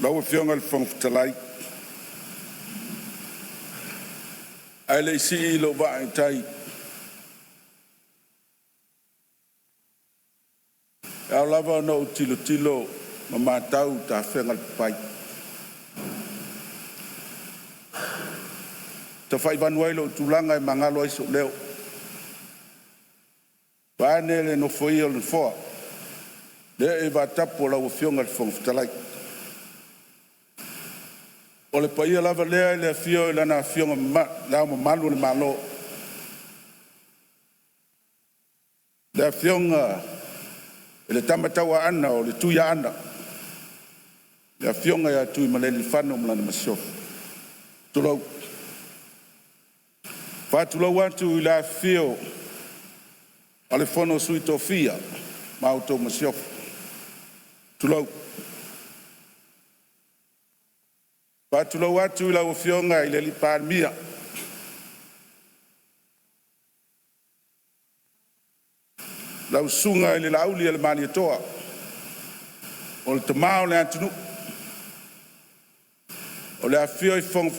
lau Afioga le whangwhitalai. Ai le isi I lo vae tai. Au lava no tilo ma matau ta whengal pai. Ta whai vanuailo tulanga mangalo ai so leo. Pane le no foi o le foa. Le va tapo la Afioga le whangwhitalai. O le paia lava lea le afio lana Afioga la malu le malo. Le Afioga le tamatawa ana o le tuia ana. Le Afioga ya tui maleli whanu mlana masio. Tulau. Whatulau atu I la afio o le whono sui tofia ma auto masio. Tulau. Whatulau atu I la Afioga I le li Palemene. Lau sunga I le lauli le Aotearoa. O le tamao le atunu. O le afio I fong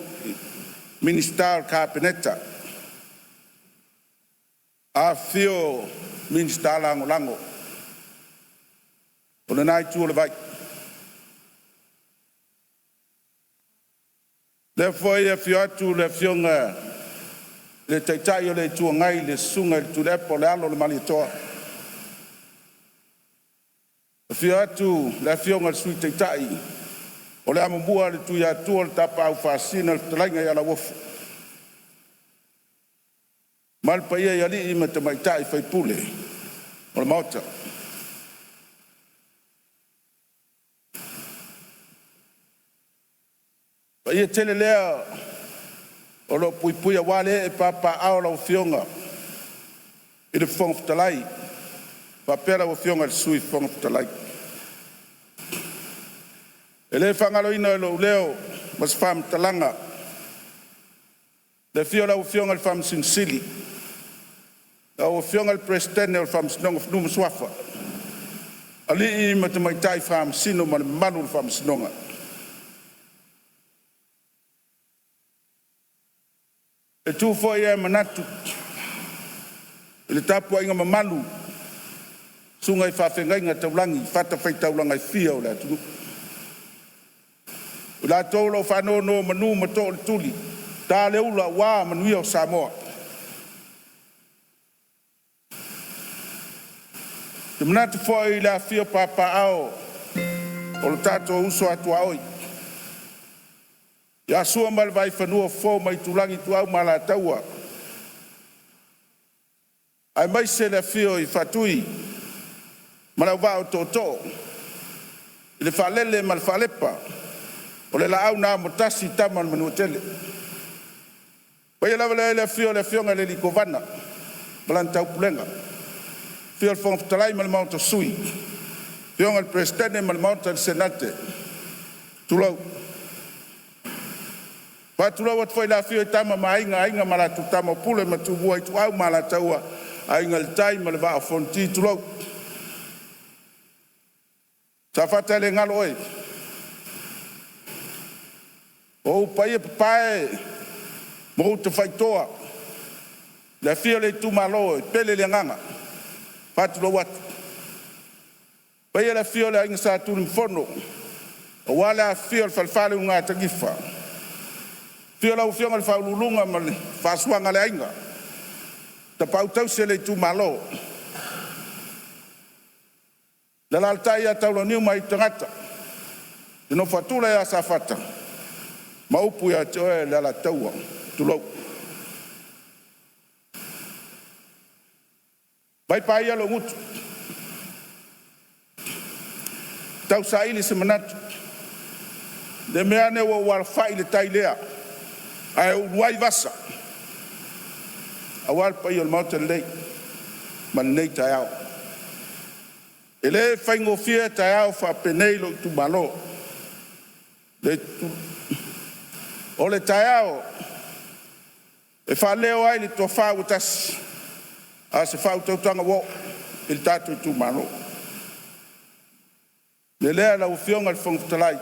minister capeneta. Afio minister lango. O le nai tu o le vai. Le foi afio atu le Afioga le taitai o le tuangai le sunga le tulepo le alo le Aotearoa. Afio atu le Afioga le sui taitai o le amamua le tuia atua le tapa au whaasina le talainga I ala wofu. Malpa ia I ali I matamaitai Faipule o le maota. Pa ia tele lea o lo puipuia wale e papa ao la Afioga I le whangwhitalai. Pa pera Afioga le sui whangwhitalai. E le whangaloina e lo leo mas whamtalanga. Le fio la Afioga le whamsinsili. La Afioga le presidente le whamsinonga whanuma swafa. Ali I matamaitai whamsino ma le manu le whamsinonga. E tu foi e manatu. Le tapu ainga mamalu. Sunga I whawhengainga taulangi. Whata whai taulanga I fia o le atunu. La tolo whanau no manu mato le tuli. Tā le ula wā manuia o Samoa. Te manatu foi la fia papa ao. O le tato uso Atua oi. Ia sua mal vai whanua fō mai tulangi tu au mala taua. Ai mai se le fio I whatui. Mana wā o tōtō. I le whalele mal whalepa. O le la au nā mo Tasi taman manu tele. Pai lava le Afioga le likovana. Balantau pulenga. Fio le whangwhitalai ma le maota sui. Afioga le presidente ma le maota le senate. Tulau. Patulau at foi la fio I tama ma ainga ma la tutama pule ma tubua I tu au ma la taua. Ainga le tai ma le vaa fonti tulau. Safata le ngalo oi. O pai papai mo te faitoa. Le fio le Itūmālō pele le nganga. Patulau wat. Pai le fio le inga sa tu mfono. O wala fio le falfale unga tagifa. Fio la Afioga le whaululunga ma le whasuanga le ainga. Ta pautau se le Itūmālō. Le laltai a taulo niu mai tangata. Tino whatula ia Safata. Maupu ia te oe le ala taua. Tulau. Vai pai alo ngutu. Tau sa ili se manatu. Le meane wa walfai le tailea. Ai uai vasa. Awal pai al mauta lei. Man nei tai au. Ele whaingo fia tai au wha penei lo Itūmālō. O le tai au. E wha leo ai le toa whau Tasi. A se whau tautanga wo. Il tātou Itūmālō. Le lea la Afioga le whangwhitalai.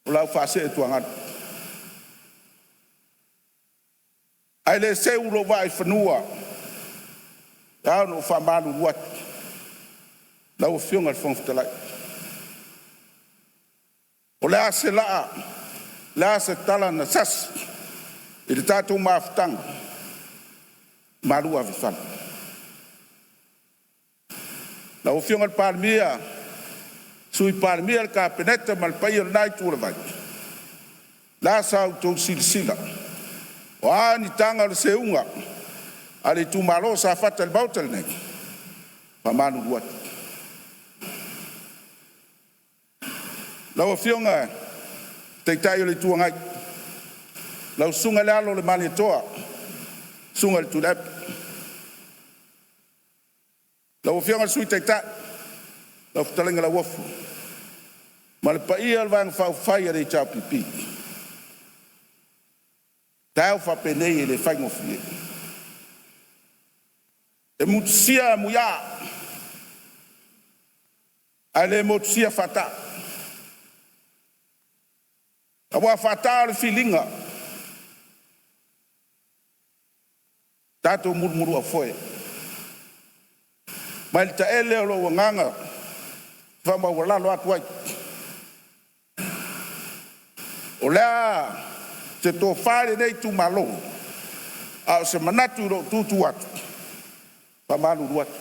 o lau whaase e tuangat. Ai le se ulo vai whanua, au no whamanu ruat, lau o whionga le whongwhitalai. O lea se laa, lea se tala na sas, i te tātou maafutanga, marua vifana. Lau o whionga le Palemene, sui Palemene le ka peneta ma le paia le nai tūra vai. La sa tau silisila. O ani tanga le seunga. Ale Itūmālō Safata le bauta le nei. Pamanu ruat. Lau whionga teitai o le tuangai. Lau sunga le alo le mani toa. Sunga le tulep. Lau whionga sui teitai. Lau futalenga la wafu. Ma le paia le vāegafa'a'upufai le tau pipi. Tau whapenei le whaingofie. E mutusia muia. Ai le mutusia fata. Awa fata le filinga. Tato murmuru a foe. Ma le taele o lo wanganga. Whama walalo atuai. O lea te tō whare nei Itūmālō. A se manatu ro tūtu atu. Pamanu ruatu.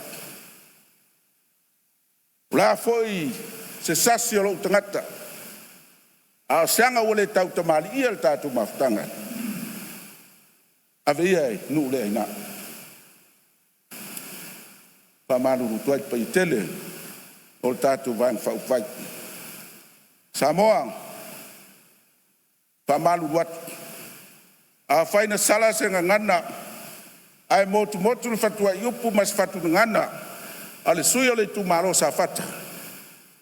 O lea foi se sasi o lo tangata. A seanga wale tau tamali ia le tātou mafutanga. A veia e nu lea ina. Pamanu rutuai pa i tele. O le tātou vāegafa'a'upufai. Samoa. Pamalu ruatu. A whaina sala se ngana. Ai motu le fatua i upu mas fatu ngana. A le sui o le Itūmālō Safata.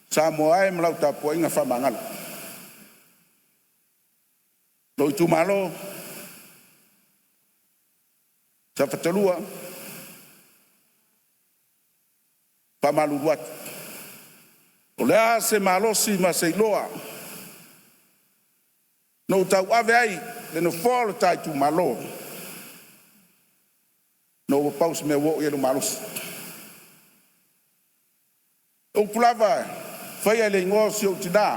Samoa ai malau tapua inga whamangala. Lo Itūmālō Safata lua. Pamalu ruatu. O lea se malosi ma se iloa. No tau ave ai, le no fōle tai Itūmālō. No paus me wo i lo malosi. O pulava, whai ai le ingoa si o tina.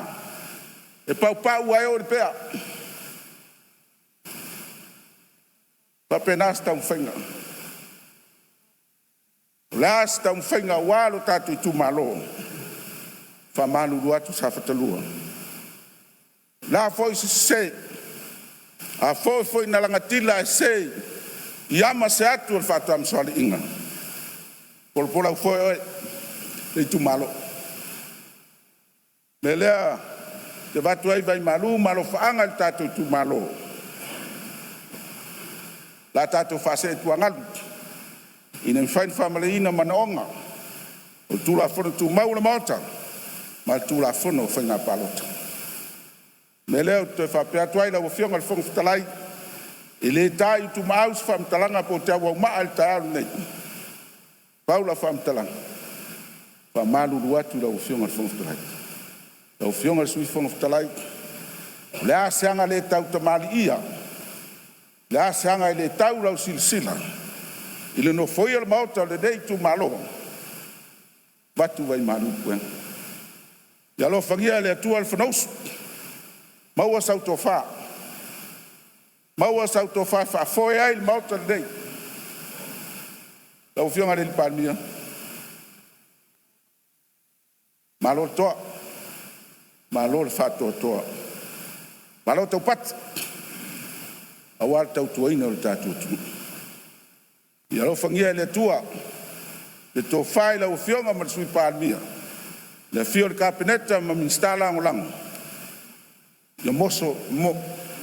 E pau ai o le pea. Papenas tau whainga. Las tau whainga walo tātou Itūmālō. Whamanu ruatu Safata lua. La foi se a foi na langatila se iama se atu al fatam soli inga por pola foi le Itūmālō melea te vatu ai vai malo faanga al tatu Itūmālō la tatu fase tuangal ina fain family ina manonga o tula fono tu maula mota ma tula fono foi na Pālota. Me leo te whapea tuai la wafionga le whongwhitalai. I le tai tu maus whamtalanga po te awa maa le tai alu nei. Paula whamtalanga. Whamalu ruatu la wafionga le whongwhitalai. La wafionga le sui whongwhitalai. Le a seanga le tau tamali ia. Le a seanga le tau lau silisila. I le no foia le mauta le dei Itūmālō. Batu vai maru kuen. Ia lo whangia le atua le whanausu. Maua sautofa. Maua sautofa fa foi ai mauta dei. La ufionga del Palemene. Malo toa. Malo le fato toa. Malo tau pat. Awal tau tuaina le tatu tu. Ia lo fangia le tua. Le to fai la ufionga ma sui Palemene. Le fio le kapeneta ma minstala ngolang. Yo moso mo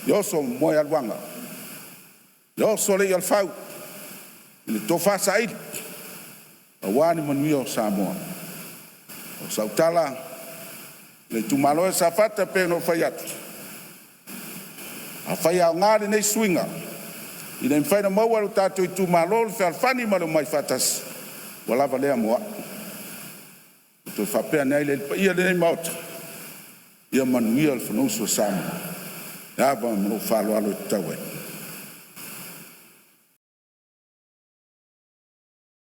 yo so mo ya luanga yo so le alfau le to fa sai awani manuio Samoa o sautala le Itūmālō Safata pe no faiat a faia ngari nei swinga i le faina maua lo tātou Itūmālō le falfani ma lo mai fatas wala vale moa to fa pe nei le ia le maut ia manuia o le fanausu o Samoa. Ia va mano whāloalo i tau ai.